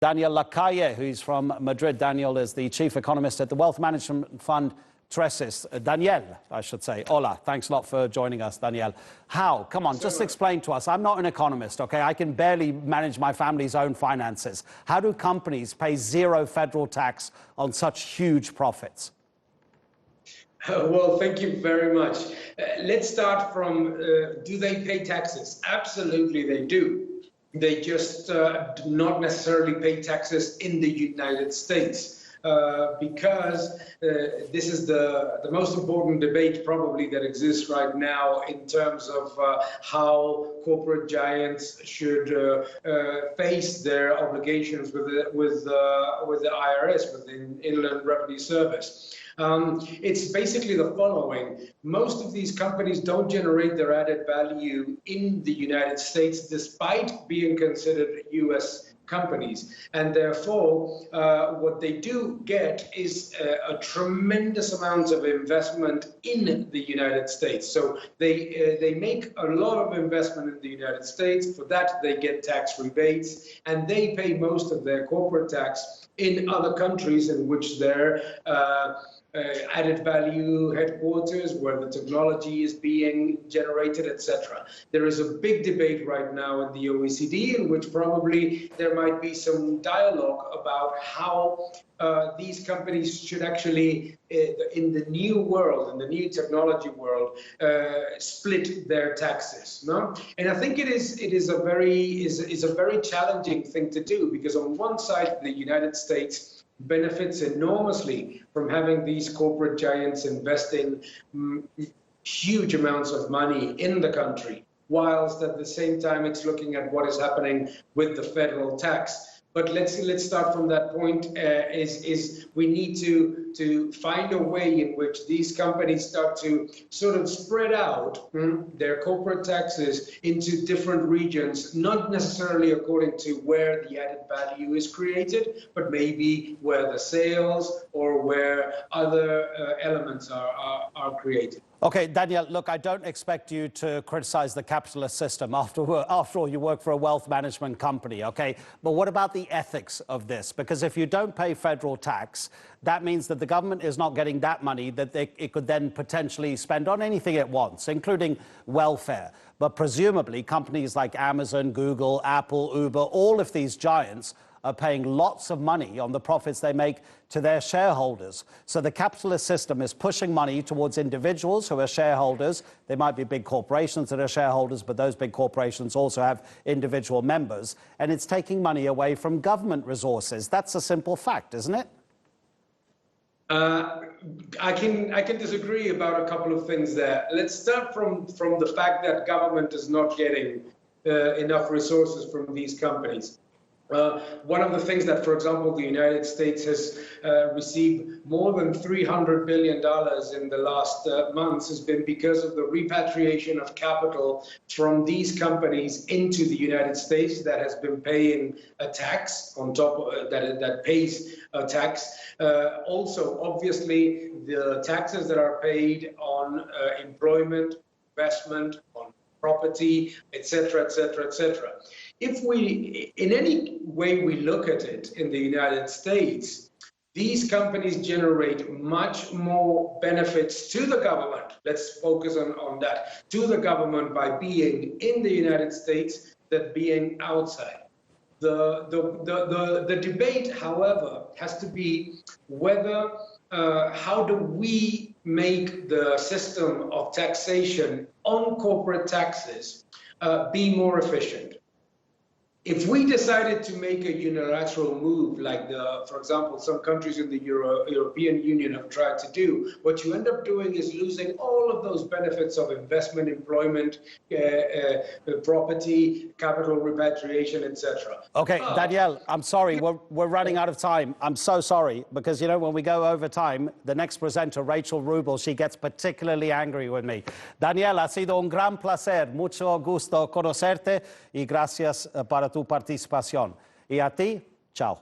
Daniel Lacalle, who's from Madrid. Daniel is the chief economist at the wealth management fund Tressis. Daniel, I should say. Hola. Thanks a lot for joining us, Daniel. How? Come on, just explain to us. I'm not an economist, okay? I can barely manage my family's own finances. How do companies pay zero federal tax on such huge profits? Well, thank you very much. Let's start from, do they pay taxes? Absolutely, they do. They just do not necessarily pay taxes in the United States. Because this is the most important debate probably that exists right now in terms of how corporate giants should face their obligations with the IRS, with the Inland Revenue Service. It's basically the following. Most of these companies don't generate their added value in the United States despite being considered U.S. companies, and therefore what they do get is a tremendous amount of investment in the United States. So they make a lot of investment in the United States. For that they get tax rebates, and they pay most of their corporate tax in other countries in which their added value headquarters, where the technology is being generated, etc. There is a big debate right now in the OECD in which probably there might be some dialogue about how these companies should actually, in the new world, in the new technology world, split their taxes. No? And I think it is a very challenging thing to do, because on one side, the United States benefits enormously from having these corporate giants investing huge amounts of money in the country, whilst at the same time it's looking at what is happening with the federal tax. But let's start from that point. We need to find a way in which these companies start to sort of spread out their corporate taxes into different regions, not necessarily according to where the added value is created, but maybe where the sales or where other elements are created. Okay, Daniel, look, I don't expect you to criticize the capitalist system. After all, you work for a wealth management company, okay? But what about the ethics of this? Because if you don't pay federal tax, that means that the government is not getting that money that it could then potentially spend on anything it wants, including welfare. But presumably, companies like Amazon, Google, Apple, Uber, all of these giants are paying lots of money on the profits they make to their shareholders. So the capitalist system is pushing money towards individuals who are shareholders. They might be big corporations that are shareholders, but those big corporations also have individual members. And it's taking money away from government resources. That's a simple fact, isn't it? I can disagree about a couple of things there. Let's start from the fact that government is not getting enough resources from these companies. One of the things that, for example, the United States has received more than $300 billion in the last months has been because of the repatriation of capital from these companies into the United States that has been paying a tax on top of, that pays a tax. Also, obviously, the taxes that are paid on employment, investment, on property, etc., etc., etc. If we, in any way we look at it in the United States, these companies generate much more benefits to the government. Let's focus on that, to the government by being in the United States than being outside. The debate, however, has to be whether, how do we make the system of taxation on corporate taxes be more efficient? If we decided to make a unilateral move, like for example, some countries in the European Union have tried to do, what you end up doing is losing all of those benefits of investment, employment, property, capital repatriation, etc. Okay, Daniel, I'm sorry, we're running out of time. I'm so sorry, because, you know, when we go over time, the next presenter, Rachel Rubel, she gets particularly angry with me. Daniel, ha sido un gran placer, mucho gusto conocerte y gracias para tu participación. Y a ti, chao.